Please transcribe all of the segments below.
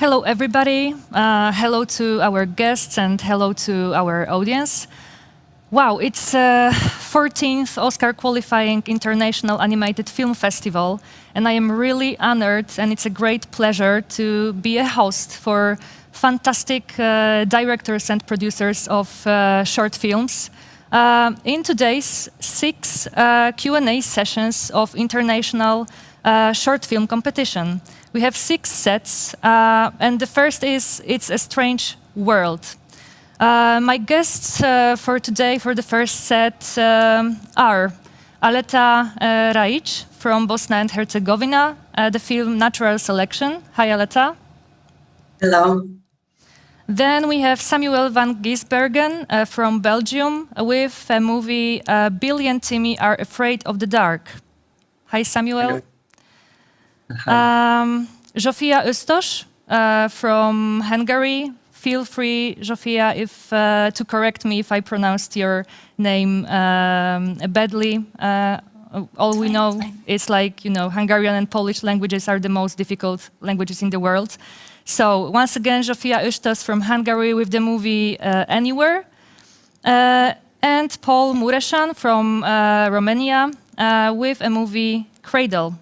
Hello, everybody. Hello to our guests and hello to our audience. Wow, it's 14th Oscar qualifying International Animated Film Festival, and I am really honored, and it's a great pleasure to be a host for fantastic directors and producers of short films. In today's 6 Q&A sessions of International Short Film Competition. We have 6 sets, and the first is It's a Strange World. My guests for today, for the first set, are Aleta Rajic from Bosnia and Herzegovina, the film Natural Selection. Hi, Aleta. Hello. Then we have Samuel van Geesbergen from Belgium with a movie Bill and Timmy Are Afraid of the Dark. Hi, Samuel. Zsófia Osztós from Hungary. Feel free, Zsófia, if to correct me if I pronounced your name badly. All we know is like, Hungarian and Polish languages are the most difficult languages in the world. So once again, Zsófia Osztós from Hungary with the movie Anywhere. And Paul Muresan from Romania with a movie Cradle.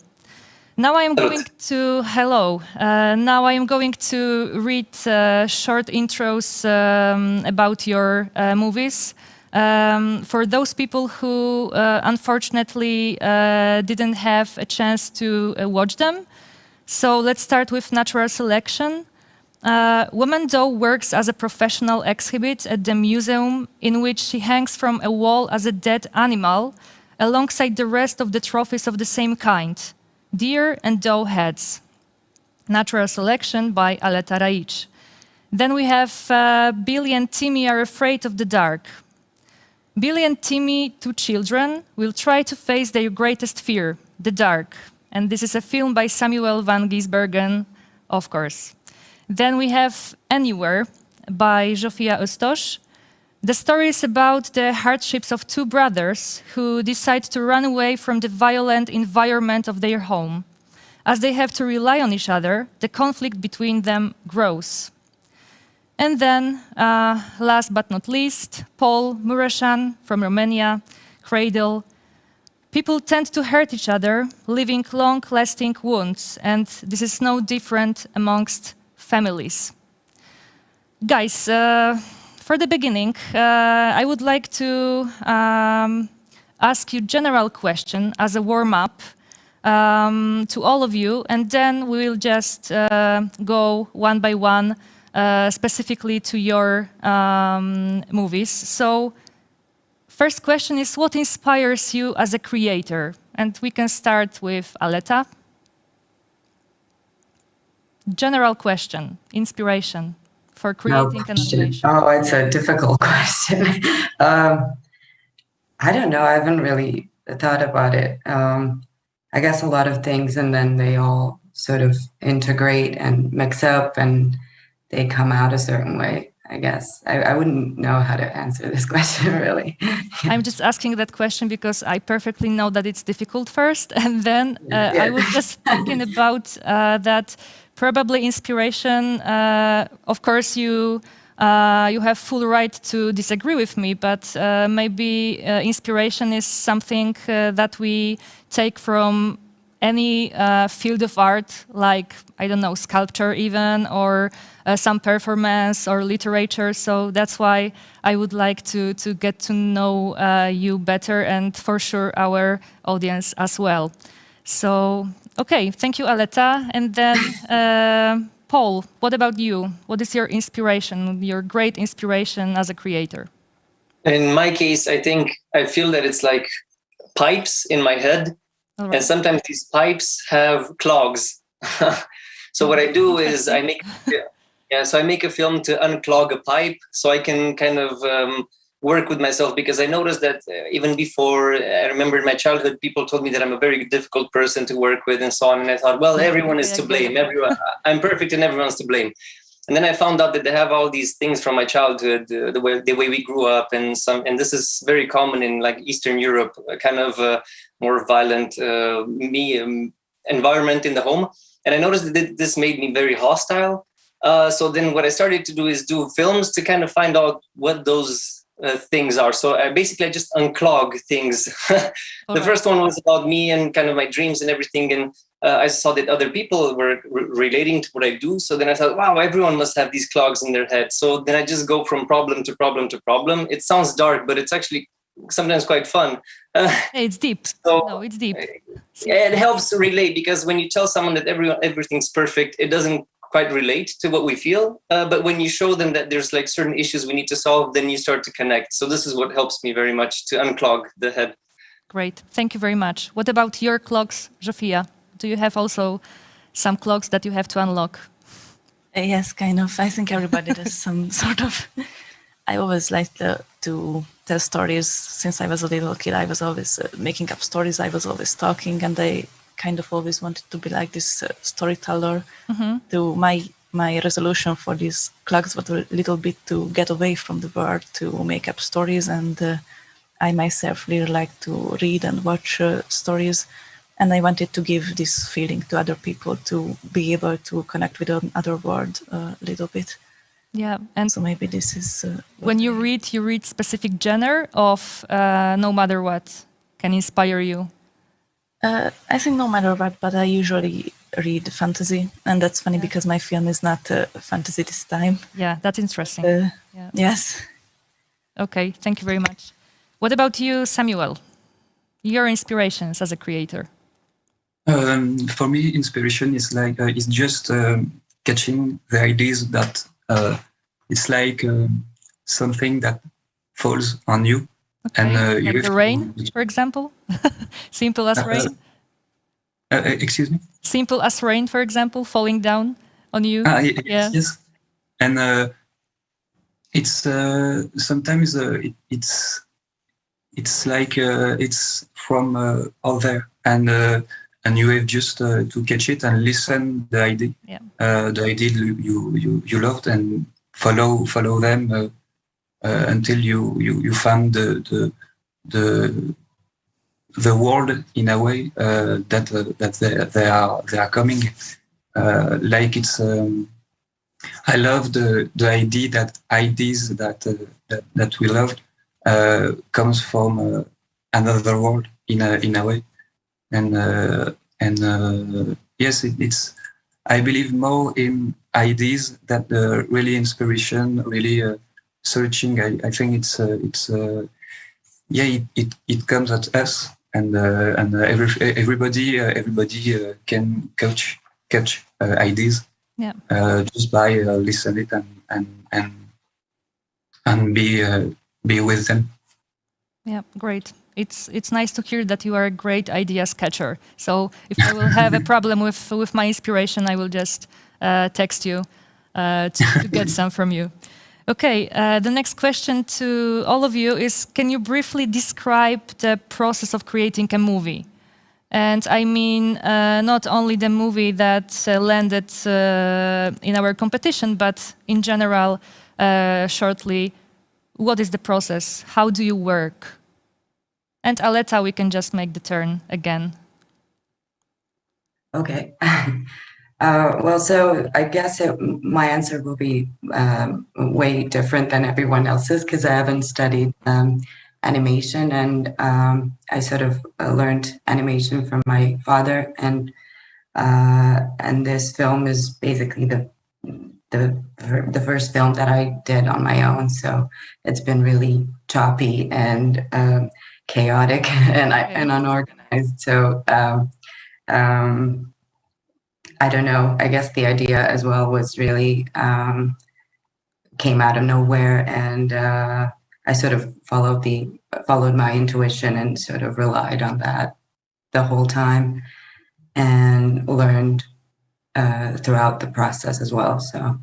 Now I am going to now I am going to read short intros about your movies for those people who unfortunately didn't have a chance to watch them. So let's start with Natural Selection. Woman Doe works as a professional exhibit at the museum in which she hangs from a wall as a dead animal alongside the rest of the trophies of the same kind. Deer and Doe Heads. Natural Selection by Aleta Rajic. Then we have Billy and Timmy Are Afraid of the Dark. Billy and Timmy, 2 children, will try to face their greatest fear, the dark. And this is a film by Samuel van Geesbergen, of course. Then we have Anywhere by Zsófia Osztós. The story is about the hardships of 2 brothers who decide to run away from the violent environment of their home. As they have to rely on each other, the conflict between them grows. And then, last but not least, Paul Muresan from Romania, Cradle. People tend to hurt each other, leaving long-lasting wounds, and this is no different amongst families. Guys, for the beginning, I would like to ask you a general question as a warm-up to all of you, and then we will just go one by one specifically to your movies. So, first question is, what inspires you as a creator? And we can start with Aleta. General question, inspiration for creating an animation? Oh, it's a difficult question. I don't know. I haven't really thought about it. I guess a lot of things, and then they all sort of integrate and mix up, and they come out a certain way, I guess. I wouldn't know how to answer this question, really. I'm just asking that question because I perfectly know that it's difficult first, and then I was just thinking about that. Probably inspiration, of course you have full right to disagree with me, but maybe inspiration is something that we take from any field of art, like, I don't know, sculpture even, or some performance or literature. So that's why I would like to get to know you better, and for sure our audience as well. So, okay, thank you, Aleta. And then, Paul, what about you? What is your inspiration, your great inspiration as a creator? In my case, I feel that it's like pipes in my head. Right. And sometimes these pipes have clogs. So what I do is I make a film to unclog a pipe so I can kind of work with myself, because I noticed that even before, I remember in my childhood, people told me that I'm a very difficult person to work with and so on. And I thought, well, everyone is to blame. I'm perfect and everyone's to blame. And then I found out that they have all these things from my childhood, the way we grew up, and this is very common in like Eastern Europe, a kind of more violent environment in the home. And I noticed that this made me very hostile. So then what I started to do is do films to kind of find out what those things are. So I just unclog things. The first one was about me and kind of my dreams and everything. And I saw that other people were relating to what I do. So then I thought, wow, everyone must have these clogs in their head. So then I just go from problem to problem to problem. It sounds dark, but it's actually sometimes quite fun. Hey, it's deep. So no, it's deep. It helps to relate, because when you tell someone that everything's perfect, it doesn't quite relate to what we feel. But when you show them that there's like certain issues we need to solve, then you start to connect. So this is what helps me very much to unclog the head. Great. Thank you very much. What about your clogs, Zsófia? Do you have also some clogs that you have to unlock? Yes, kind of. I think everybody does some sort of. I always like to tell stories. Since I was a little kid, I was always making up stories. I was always talking, and I kind of always wanted to be like this storyteller. To my resolution for these clogs was a little bit to get away from the world, to make up stories, and I myself really like to read and watch stories. And I wanted to give this feeling to other people, to be able to connect with another world a little bit. Yeah, and so maybe this is... when you read specific genre of no matter what can inspire you? I think no matter what, but I usually read fantasy. And that's funny because my film is not fantasy this time. Yeah, that's interesting. Yeah. Yes. Okay, thank you very much. What about you, Samuel? Your inspirations as a creator? For me, inspiration is like is just catching the ideas that it's like something that falls on you, okay. And like the rain, for example. Simple as rain. Excuse me. Simple as rain, for example, falling down on you. Yes, yes. And it's sometimes it's like it's from out there, and you have just to catch it and listen the idea, the idea you loved, and follow them until you found the world in a way that they are coming. Like it's I love the idea that ideas that we loved comes from another world in a way. And yes, it's. I believe more in ideas that really inspiration, really searching. I think it's it comes at us, and everybody can catch ideas. Yeah. Just by listening and be with them. Yeah, great. It's nice to hear that you are a great ideas catcher. So if I will have a problem with my inspiration, I will just text you to get some from you. Okay, the next question to all of you is, can you briefly describe the process of creating a movie? And I mean, not only the movie that landed in our competition, but in general, shortly, what is the process? How do you work? And Aleta, we can just make the turn again. Okay. Well, so I guess my answer will be way different than everyone else's, because I haven't studied animation, and I sort of learned animation from my father, and this film is basically the first film that I did on my own. So it's been really choppy and chaotic and unorganized. So I don't know. I guess the idea as well was really came out of nowhere, and I sort of followed my intuition and sort of relied on that the whole time, and learned throughout the process as well. So,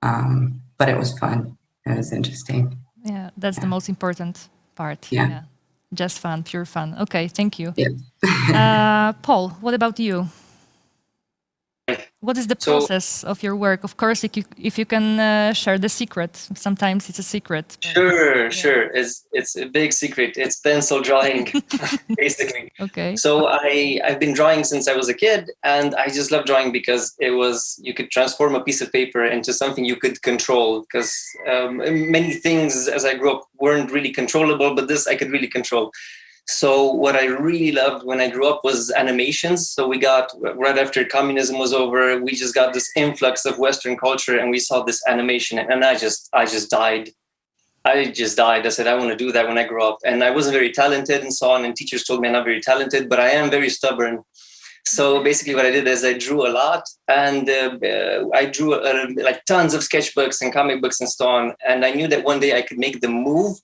but it was fun. It was interesting. Yeah, that's the most important part. Yeah. Just fun, pure fun. Okay, thank you. Yes. Paul, what about you? What is the process of your work? Of course, if you can share the secret. Sometimes it's a secret. Sure. It's a big secret. It's pencil drawing, basically. Okay. So I've been drawing since I was a kid, and I just love drawing because you could transform a piece of paper into something you could control. Because many things as I grew up weren't really controllable, but this I could really control. So what I really loved when I grew up was animations. So we got, right after communism was over, we just got this influx of Western culture, and we saw this animation, and I just died. I said, I want to do that when I grow up. And I wasn't very talented and so on. And teachers told me I'm not very talented, but I am very stubborn. So basically what I did is I drew a lot, and I drew like tons of sketchbooks and comic books and so on. And I knew that one day I could make them move.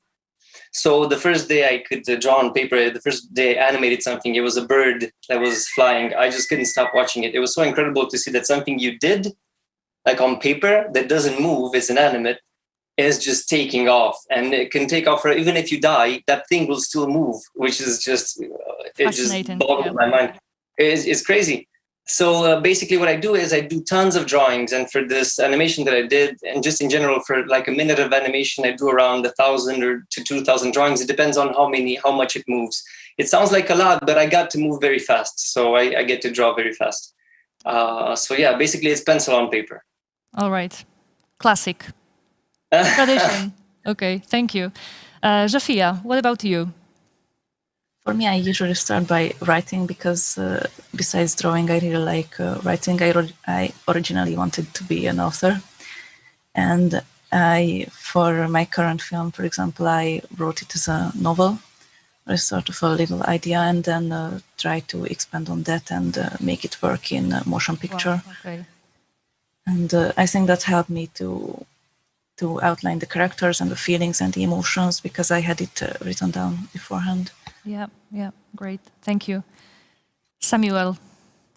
So the first day I could draw on paper, the first day I animated something, it was a bird that was flying. I just couldn't stop watching it. It was so incredible to see that something you did, like on paper, that doesn't move, is inanimate, is just taking off. And it can take off, even if you die, that thing will still move, which is just, it just boggled my mind. It's crazy. So basically what I do is I do tons of drawings, and for this animation that I did, and just in general for like a minute of animation, I do around 1,000 or to 2,000 drawings. It depends on how much it moves. It sounds like a lot, but I got to move very fast. So I get to draw very fast. So yeah, basically it's pencil on paper. All right. Classic. Tradition. Okay, thank you. Zsófia, what about you? For me, I usually start by writing because besides drawing, I really like writing. I originally wanted to be an author. And for my current film, for example, I wrote it as a novel, a sort of a little idea, and then try to expand on that and make it work in a motion picture. Wow, okay. And I think that helped me to outline the characters and the feelings and the emotions because I had it written down beforehand. Yeah, great. Thank you. Samuel,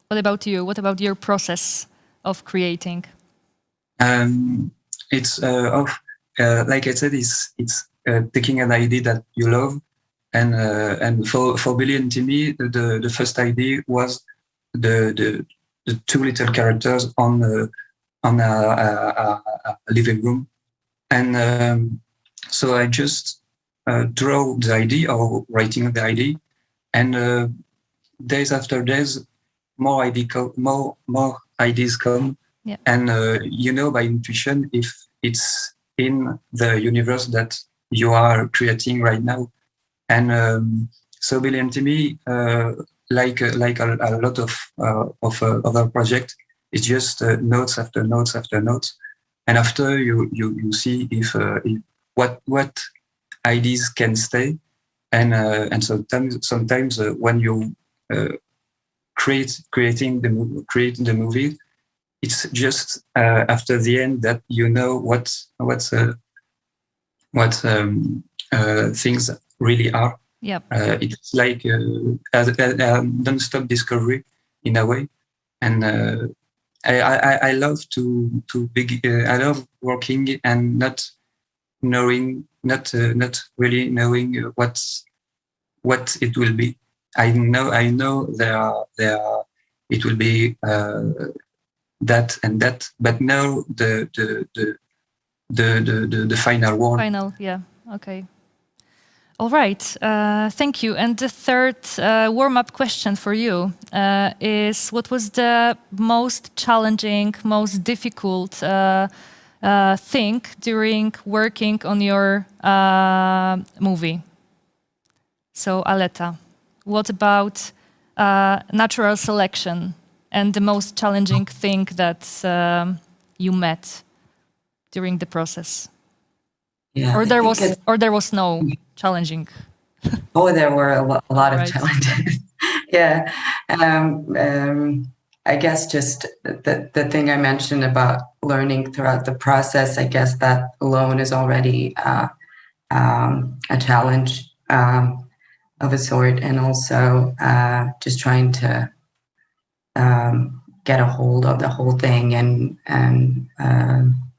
what about you? What about your process of creating? It's like I said, it's taking an idea that you love, and for Billy and Timmy, the first idea was the two little characters on a living room, and so I just draw the idea or writing the idea, and days after days, more ideas come, yeah. And you know by intuition if it's in the universe that you are creating right now, and so Billy and Timmy, like a lot of other projects, it's just notes after notes after notes, and after you see if what ideas can stay, and sometimes when you creating the movie, it's just after the end that you know what things really are. Yep. It's like a non-stop discovery in a way, and I love I love working and not really knowing what it will be. I know there it will be that and that, but no the final one. Final, yeah, okay. All right, thank you. And the third warm-up question for you is: what was the most challenging, most difficult thing during working on your movie? So, Aleta, what about natural selection and the most challenging thing that you met during the process? Yeah, or there was no challenging. Oh, there were a lot of Right. challenges. Yeah. I guess just the thing I mentioned about learning throughout the process, I guess that alone is already a challenge of a sort, and also just trying to get a hold of the whole thing and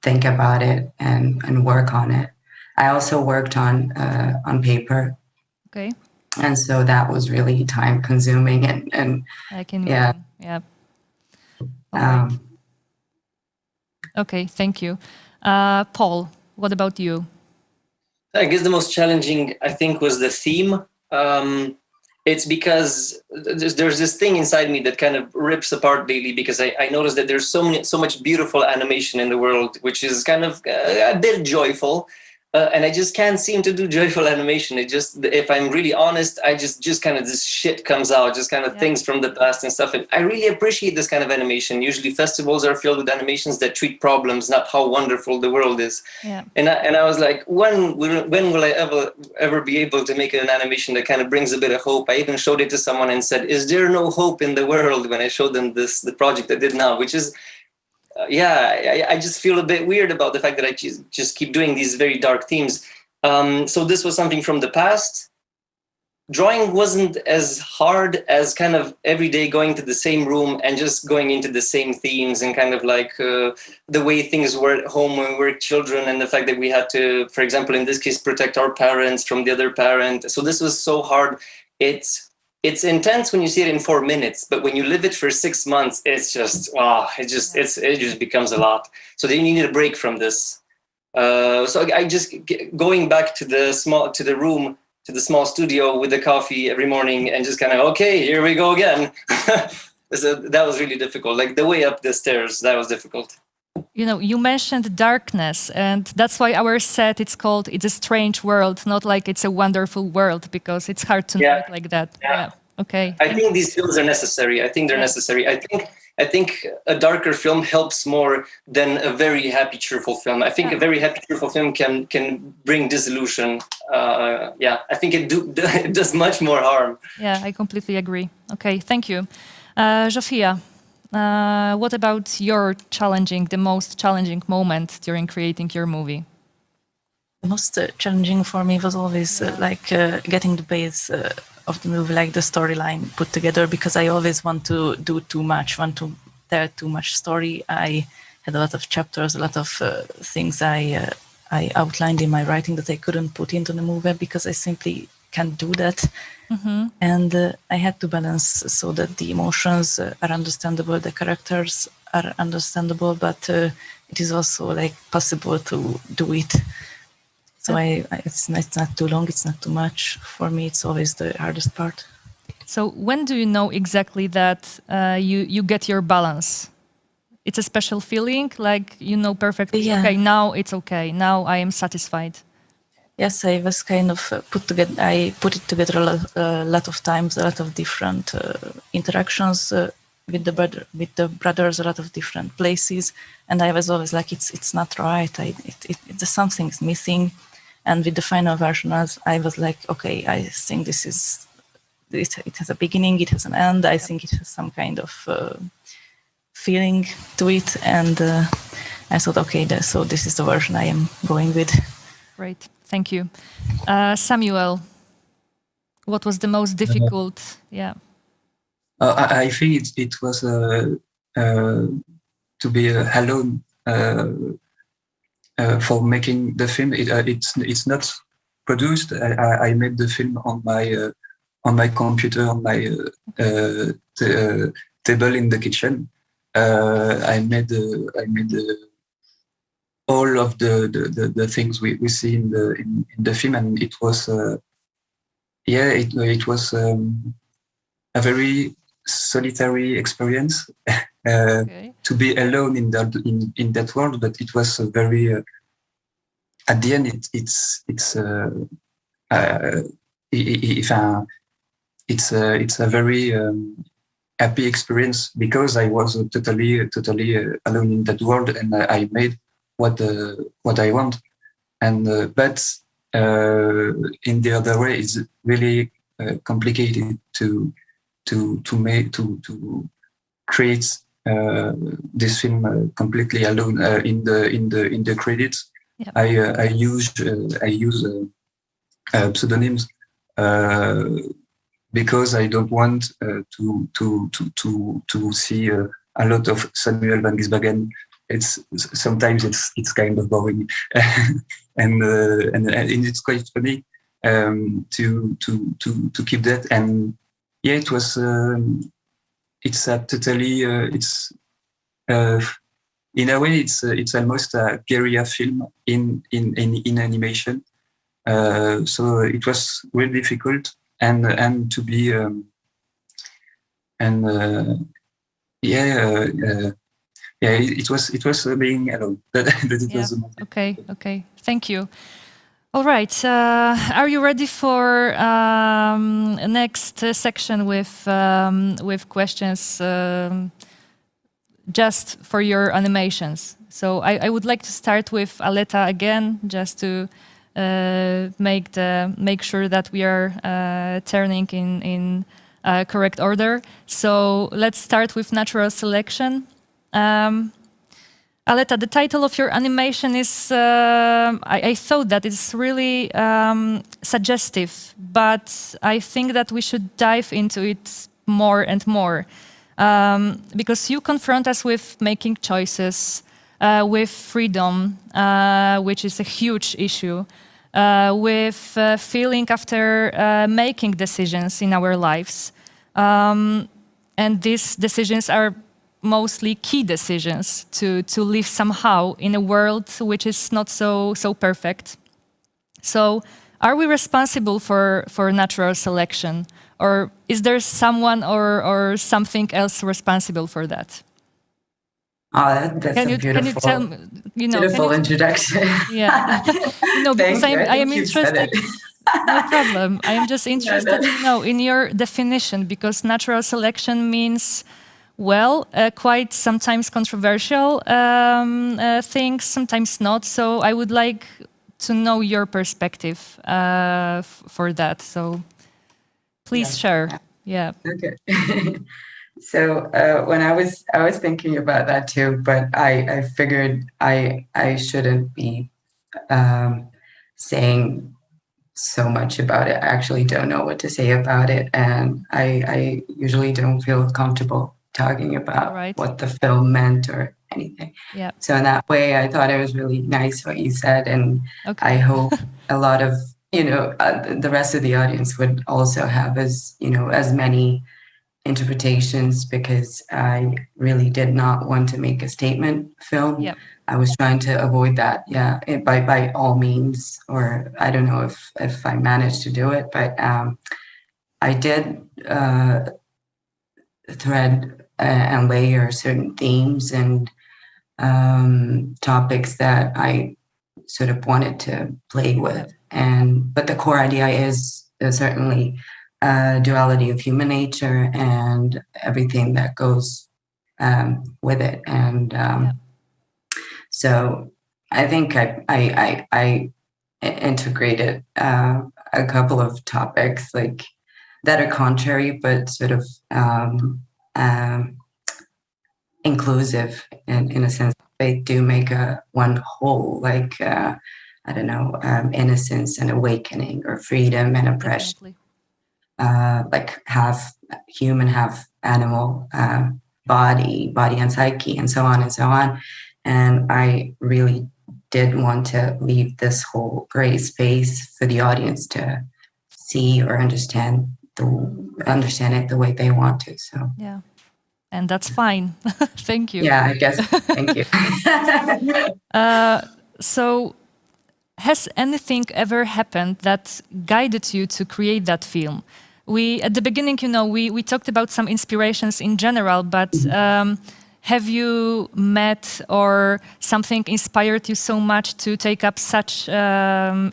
think about it and work on it. I also worked on paper. Okay. And so that was really time consuming and I can yeah. imagine. Yeah. All right. Okay, thank you. Paul, what about you? I guess the most challenging, I think, was the theme. It's because there's this thing inside me that kind of rips apart daily, because I noticed that there's so much beautiful animation in the world, which is kind of a bit joyful. And I just can't seem to do joyful animation. It just, if I'm really honest, I just kind of, this shit comes out, just kind of things from the past and stuff. And I really appreciate this kind of animation. Usually festivals are filled with animations that treat problems, not how wonderful the world is. Yeah. And I was like, when will I ever be able to make an animation that kind of brings a bit of hope? I even showed it to someone and said, is there no hope in the world? When I showed them the project I did now, which is, I just feel a bit weird about the fact that I just keep doing these very dark themes. So this was something from the past. Drawing wasn't as hard as kind of every day going to the same room and just going into the same themes, and kind of like the way things were at home when we were children, and the fact that we had to, for example, in this case, protect our parents from the other parent. So this was so hard. It's intense when you see it in 4 minutes, but when you live it for 6 months, it's just, it just becomes a lot. So then you need a break from this. So I just going back to the small studio with the coffee every morning, and just kind of, okay, here we go again. So that was really difficult. Like the way up the stairs, that was difficult. You know, you mentioned darkness, and that's why our set, it's called It's a Strange World, not like It's a Wonderful World, because it's hard to know it like that. Yeah. Okay. I think these films are necessary. I think they're necessary. I think a darker film helps more than a very happy, cheerful film. I think a very happy, cheerful film can bring disillusion. I think it does much more harm. Yeah, I completely agree. Okay, thank you. Zsófia, what about the most challenging moment during creating your movie? The most challenging for me was always getting the base of the movie, like the storyline put together, because I always want to do too much, want to tell too much story. I had a lot of chapters, a lot of things I outlined in my writing that I couldn't put into the movie because I simply can't do that. Mm-hmm. And I had to balance so that the emotions are understandable, the characters are understandable, but it is also like possible to do it. So it's not too long, it's not too much. For me, it's always the hardest part. So when do you know exactly that you get your balance? It's a special feeling, like you know perfectly, okay, now it's okay, now I am satisfied. Yes, I was kind of I put it together a lot of times, a lot of different interactions with the brothers, a lot of different places, and I was always like, it's not right. Something's missing. And with the final version, I was like, okay, I think it has a beginning, it has an end. I think it has some kind of feeling to it, and I thought, okay, so this is the version I am going with. Great, thank you. Samuel, what was the most difficult? I think it was to be alone for making the film. It's not produced. I made the film on my computer, on my table in the kitchen. I made all of the things we see in the film, and it was it was a very solitary experience. To be alone in that world, but it was very. At the end, it's a very happy experience, because I was totally alone in that world, and I made what I want. And but in the other way, it's really complicated to create this film completely alone. In the credits, yep. I use pseudonyms because I don't want to see a lot of Samuel van Geesbergen. Sometimes it's kind of boring, and it's quite funny to keep that. And it was. It's a totally in a way, it's almost a guerrilla film in animation. So it was really difficult, and to be it was being alone. That it was the moment. Okay. Thank you. All right. Are you ready for next section with questions just for your animations? So I would like to start with Aleta again, just to make sure that we are turning in correct order. So let's start with natural selection. Aleta, the title of your animation is, I thought that it's really suggestive, but I think that we should dive into it more and more. Because you confront us with making choices, with freedom, which is a huge issue, with feeling after making decisions in our lives. And these decisions are mostly key decisions to live somehow in a world which is not so perfect. So are we responsible for natural selection, or is there someone or something else responsible for that? Oh, that's a beautiful, can you tell me, beautiful introduction. Yeah, because I am interested. No problem. I am just interested to know in your definition, because natural selection means, well, quite sometimes controversial things, sometimes not. So I would like to know your perspective for that. So please share. Yeah. Okay. So when I was thinking about that too, but I figured I shouldn't be saying so much about it. I actually don't know what to say about it, and I usually don't feel comfortable talking about what the film meant or anything. Yeah. So in that way, I thought it was really nice what you said, and I hope a lot of the rest of the audience would also have as many interpretations, because I really did not want to make a statement film. Yep. I was trying to avoid that, by all means, or I don't know if I managed to do it, but I did thread and layer certain themes and topics that I sort of wanted to play with, but the core idea is certainly duality of human nature and everything that goes with it, and so I think I integrated a couple of topics like that are contrary, but sort of inclusive in a sense. They do make one whole, like I don't know, innocence and awakening, or freedom and oppression. Like half human, half animal, body and psyche, and so on and so on. And I really did want to leave this whole gray space for the audience to see or understand it the way they want to. So yeah, and that's fine. Thank you. Yeah, I guess. Thank you. So, has anything ever happened that guided you to create that film? At the beginning, we talked about some inspirations in general, but have you met or something inspired you so much to take up such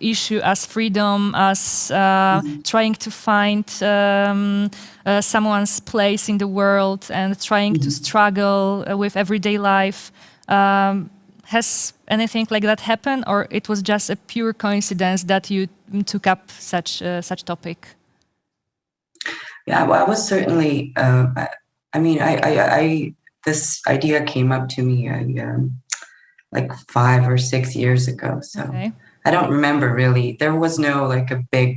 issue as freedom, as trying to find someone's place in the world and trying to struggle with everyday life? Has anything like that happened, or it was just a pure coincidence that you took up such topic? Yeah, well, I was certainly. I mean, I this idea came up to me like 5 or 6 years ago. So I don't remember really. There was no like a big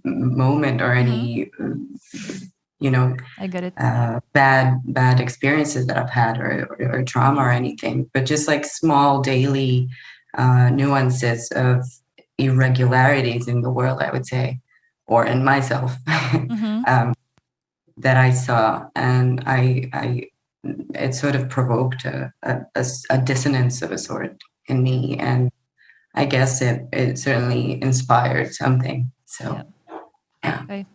moment or any, I get it. Bad experiences that I've had or trauma or anything, but just like small daily nuances of irregularities in the world, I would say, or in myself, that I saw. And I it sort of provoked a dissonance of a sort in me, and I guess it certainly inspired something. So, yeah. Okay.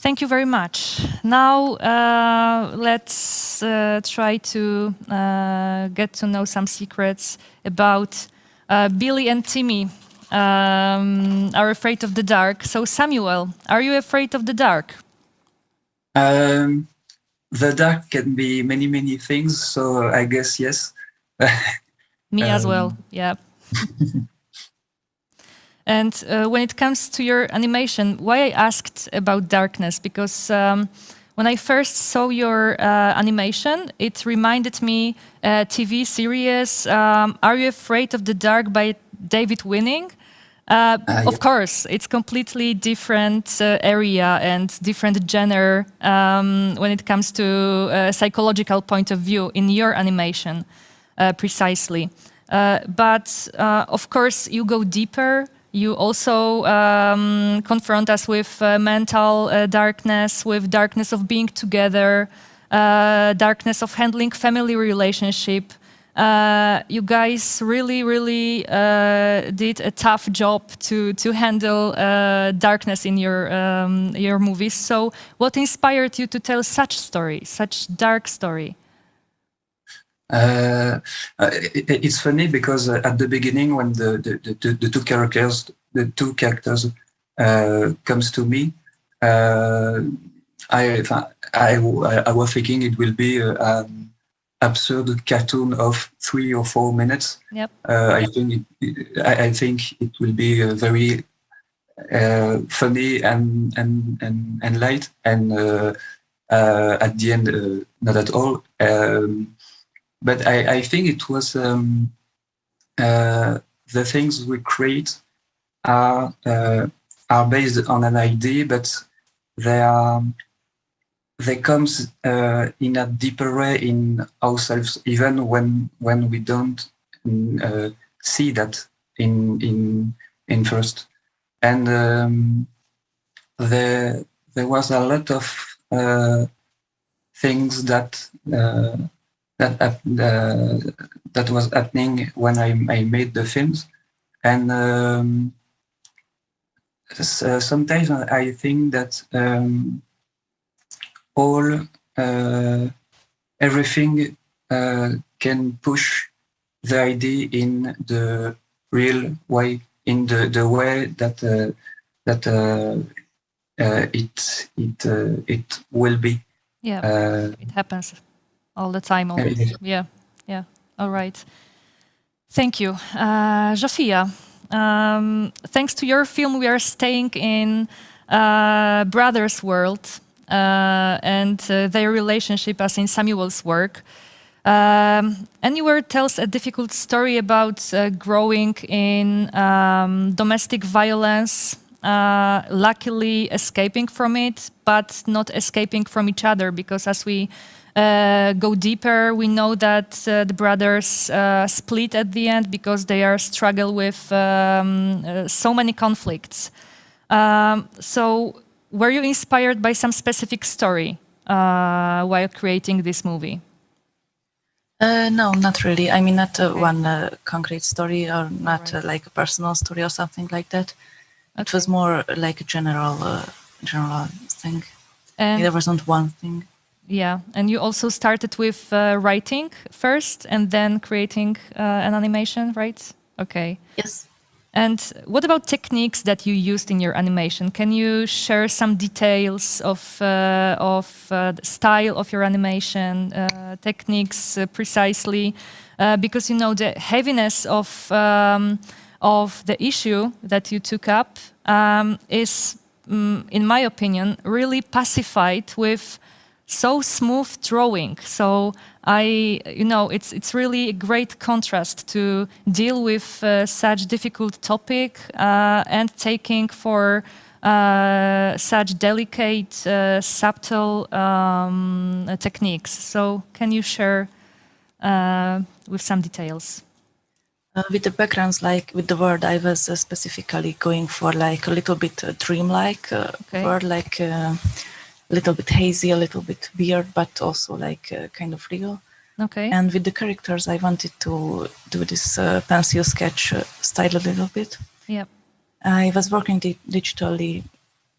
Thank you very much. Now let's try to get to know some secrets about Billy and Timmy are afraid of the dark. So Samuel, are you afraid of the dark? The dark can be many, many things, so I guess yes. Me as well, yeah. And when it comes to your animation, why I asked about darkness, because when I first saw your animation, it reminded me TV series Are You Afraid of the Dark by David Winning. Of course, it's completely different area and different genre when it comes to psychological point of view in your animation, precisely. But of course, you go deeper. You also confront us with mental darkness, with darkness of being together, darkness of handling family relationship. You guys really did a tough job to handle darkness in your movies. So what inspired you to tell such story, such dark story? It's funny because at the beginning, when the two characters comes to me, I was thinking it will be an absurd cartoon of 3 or 4 minutes. Yep. I think it will be very funny and light, and at the end, not at all. But I think it was the things we create are based on an idea, but they comes in a deeper way in ourselves, even when we don't see that in first. And there was a lot of things that was happening when I made the films, and sometimes I think that everything can push the idea in the real way, in the way that it will be. Yeah, it happens all the time. Always. Yeah. All right. Thank you, Zsófia. Thanks to your film, we are staying in brothers' world and their relationship, as in Samuel's work. Anywhere tells a difficult story about growing in domestic violence, luckily escaping from it, but not escaping from each other, because as we go deeper, we know that the brothers split at the end because they are struggle with so many conflicts. So were you inspired by some specific story while creating this movie? No, not really. I mean, not one concrete story, or not like a personal story or something like that. It was more like a general thing. And there wasn't one thing. Yeah, and you also started with writing first and then creating an animation, right? Okay. Yes. And what about techniques that you used in your animation? Can you share some details of the style of your animation, techniques precisely? Because you know the heaviness of the issue that you took up is, in my opinion, really pacified with so smooth drawing. So it's really a great contrast to deal with such difficult topic and taking for such delicate, subtle techniques. So can you share with some details? With the backgrounds, like with the word, I was specifically going for like a little bit dreamlike word, like little bit hazy, a little bit weird, but also like kind of real. Okay. And with the characters, I wanted to do this pencil sketch style a little bit. Yeah. I was working digitally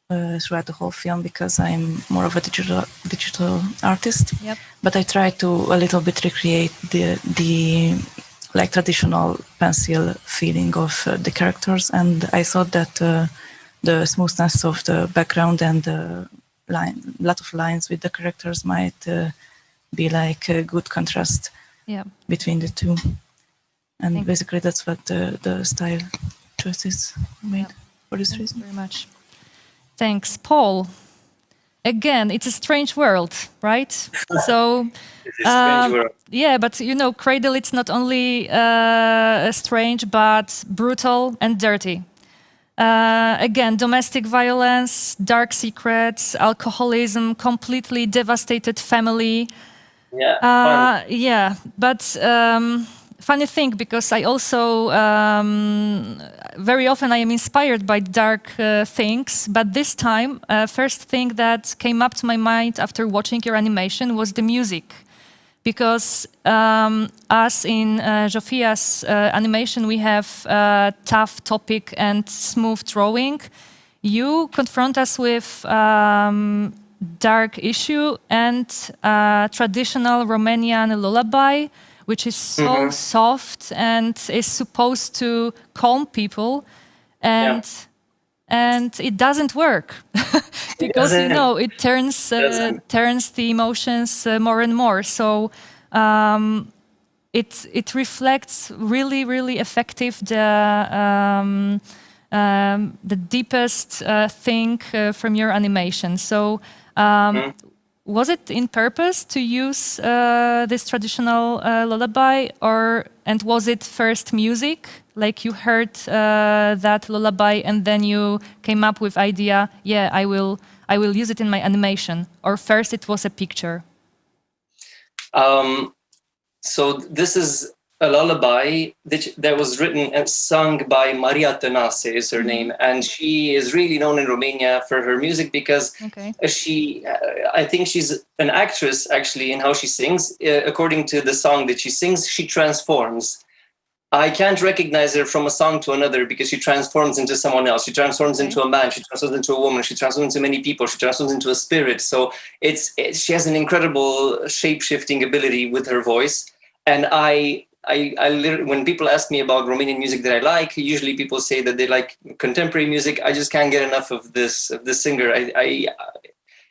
throughout the whole film because I'm more of a digital artist. Yep. But I tried to a little bit recreate the like traditional pencil feeling of the characters, and I thought that the smoothness of the background and the lot of lines with the characters might be like a good contrast between the two. And basically that's what the style choices made for this reason. Very much. Thanks, Paul. Again, it's a strange world, right? So, It's a strange world. yeah, but you know, Cradle, it's not only strange, but brutal and dirty. Again, domestic violence, dark secrets, alcoholism, completely devastated family. Yeah. Yeah, but funny thing, because I also very often I am inspired by dark things, but this time, first thing that came up to my mind after watching your animation was the music. Because as in Zsófia's animation, we have tough topic and smooth drawing. You confront us with dark issue and traditional Romanian lullaby, which is so soft and is supposed to calm people, and it doesn't work because you know it turns the emotions more and more. So it reflects really effective the deepest thing from your animation. So. Was it in purpose to use this traditional lullaby, and was it first music? Like you heard that lullaby and then you came up with idea, yeah, I will use it in my animation, or first it was a picture? So this is a lullaby that was written and sung by Maria Tănase is her name, and she is really known in Romania for her music because I think she's an actress actually in how she sings. According to the song that she sings, she transforms. I can't recognize her from a song to another because she transforms into someone else. She transforms into a man. She transforms into a woman. She transforms into many people. She transforms into a spirit. So she has an incredible shape-shifting ability with her voice. And I literally, when people ask me about Romanian music that I like, usually people say that they like contemporary music. I just can't get enough of this singer.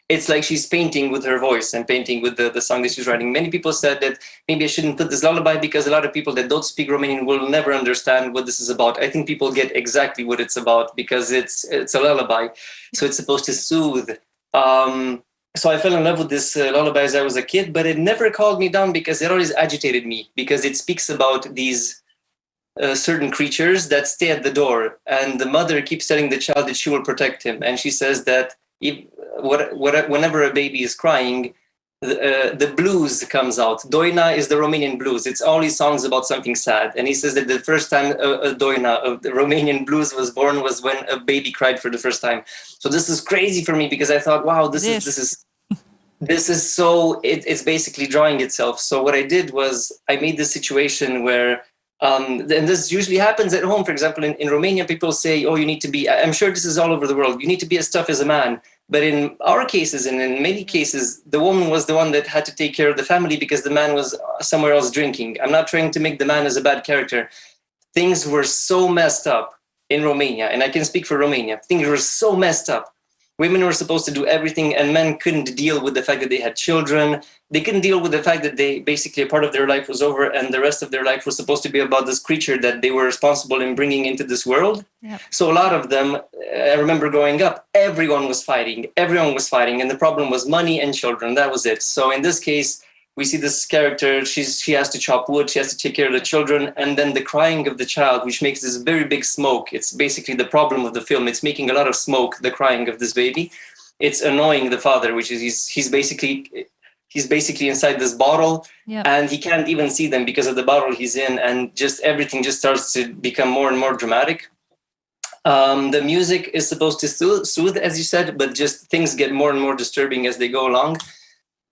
It's like she's painting with her voice and painting with the song that she's writing. Many people said that maybe I shouldn't put this lullaby because a lot of people that don't speak Romanian will never understand what this is about. I think people get exactly what it's about because it's a lullaby. So it's supposed to soothe. So I fell in love with this lullaby as I was a kid, but it never calmed me down because it always agitated me, because it speaks about these certain creatures that stay at the door, and the mother keeps telling the child that she will protect him. And she says that whenever a baby is crying, the blues comes out. Doina is the Romanian blues. It's only songs about something sad. And he says that the first time a Doina of the Romanian blues was born was when a baby cried for the first time. So this is crazy for me because I thought, wow, this is so, it's basically drawing itself. So what I did was I made this situation where, and this usually happens at home. For example, in Romania, people say, oh, you need to be, I'm sure this is all over the world, you need to be as tough as a man. But in our cases, and in many cases, the woman was the one that had to take care of the family because the man was somewhere else drinking. I'm not trying to make the man as a bad character. Things were so messed up in Romania, and I can speak for Romania. Things were so messed up. Women were supposed to do everything, and men couldn't deal with the fact that they had children. They couldn't deal with the fact that they basically a part of their life was over, and the rest of their life was supposed to be about this creature that they were responsible in bringing into this world. Yep. So a lot of them, I remember growing up, everyone was fighting, and the problem was money and children. That was it. So in this case, we see this character, she has to chop wood, she has to take care of the children, and then the crying of the child, which makes this very big smoke. It's basically the problem of the film. It's making a lot of smoke, the crying of this baby. It's annoying the father, which is he's basically inside this bottle, and he can't even see them because of the bottle he's in, and just everything just starts to become more and more dramatic. The music is supposed to soothe, as you said, but just things get more and more disturbing as they go along.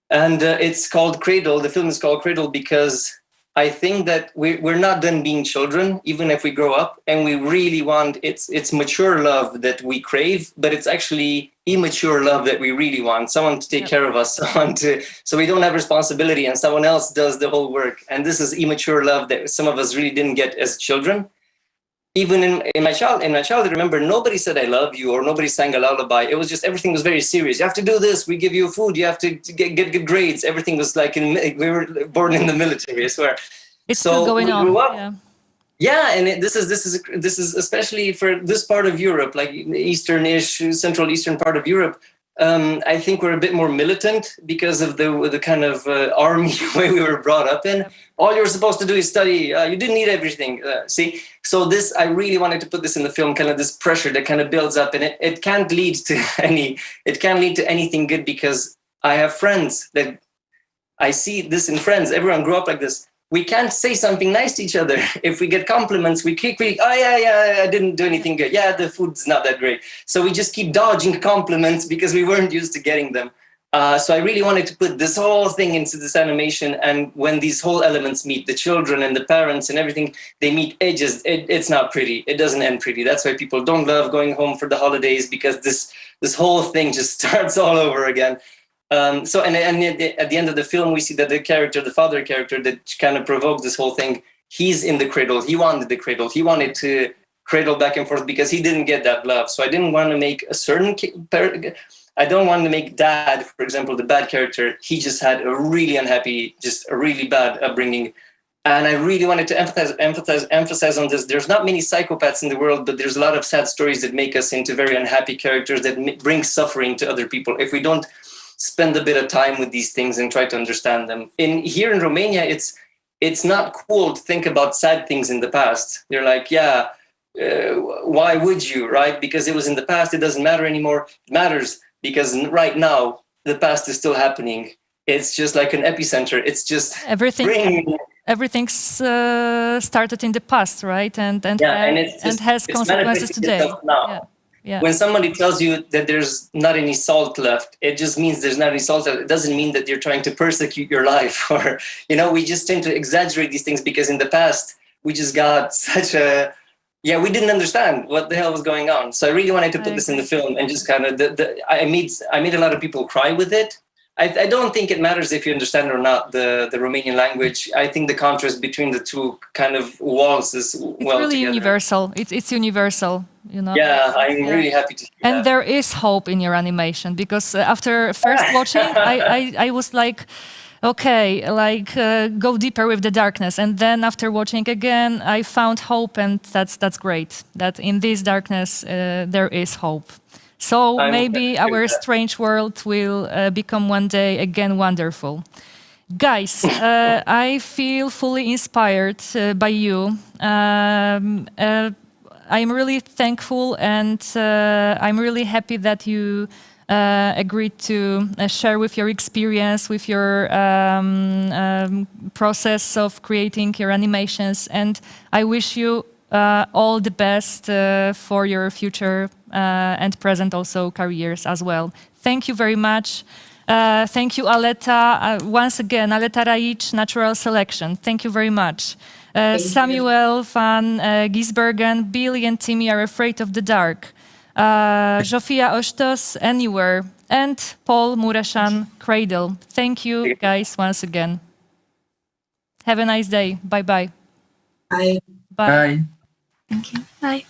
And it's called Cradle. The film is called Cradle because I think that we're not done being children, even if we grow up, and we really want, it's mature love that we crave, but it's actually immature love that we really want. Someone to take care of us, so we don't have responsibility and someone else does the whole work. And this is immature love that some of us really didn't get as children. Even in my childhood, remember, nobody said I love you or nobody sang a lullaby. It was just, everything was very serious. You have to do this, we give you food, you have to get good grades. Everything was like, we were born in the military, I swear. It's still going on. Yeah, and this is especially for this part of Europe, like eastern-ish, central eastern part of Europe. I think we're a bit more militant because of the kind of army way we were brought up in. All you're supposed to do is study. You didn't need everything. See, so this, I really wanted to put this in the film, kind of this pressure that kind of builds up, and it can't lead to anything good, because I have friends that I see this in friends. Everyone grew up like this. We can't say something nice to each other. If we get compliments, we quickly, oh yeah, I didn't do anything good. Yeah, the food's not that great. So we just keep dodging compliments because we weren't used to getting them. So I really wanted to put this whole thing into this animation. And when these whole elements meet, the children and the parents and everything, they meet edges. It's not pretty. It doesn't end pretty. That's why people don't love going home for the holidays, because this whole thing just starts all over again. So at the end of the film, we see that the father character that kind of provoked this whole thing, he's in the cradle. He wanted the cradle. He wanted to cradle back and forth because he didn't get that love. So I didn't want to make I don't want to make dad, for example, the bad character. He just had a really unhappy, just a really bad upbringing. And I really wanted to emphasize on this. There's not many psychopaths in the world, but there's a lot of sad stories that make us into very unhappy characters that bring suffering to other people if we don't spend a bit of time with these things and try to understand them. Here in Romania, it's not cool to think about sad things in the past. They're like, yeah, why would you, right? Because it was in the past, it doesn't matter anymore. It matters because right now, the past is still happening. It's just like an epicenter. It's just everything's started in the past, right? And has consequences today. Yeah. When somebody tells you that there's not any salt left, it just means there's not any salt left. It doesn't mean that you're trying to persecute your life, or, we just tend to exaggerate these things because in the past we just got such a, we didn't understand what the hell was going on. So I really wanted to put this in the film and just kind of, I made a lot of people cry with it. I don't think it matters if you understand or not the Romanian language. I think the contrast between the two kind of walls is well really together. Universal. It's universal, Yeah, I'm really happy to hear and that. there is hope in your animation, because after first watching, I was like, okay, go deeper with the darkness. And then after watching again, I found hope, and that's great. That in this darkness, there is hope. So maybe our strange world will become one day again wonderful. Guys, I feel fully inspired by you. I'm really thankful, and I'm really happy that you agreed to share with your experience, with your process of creating your animations. And I wish you all the best for your future and present also careers as well. Thank you very much. Thank you, Aleta. Once again, Aleta Rajic, Natural Selection. Thank you very much. Samuel van Geesbergen, Billy and Timmy Are Afraid of the Dark. Zsófia Osztós, Anywhere. And Paul Muresan, Cradle. Thank you, guys, once again. Have a nice day. Bye-bye. Bye. Bye. Bye. Thank you. Bye.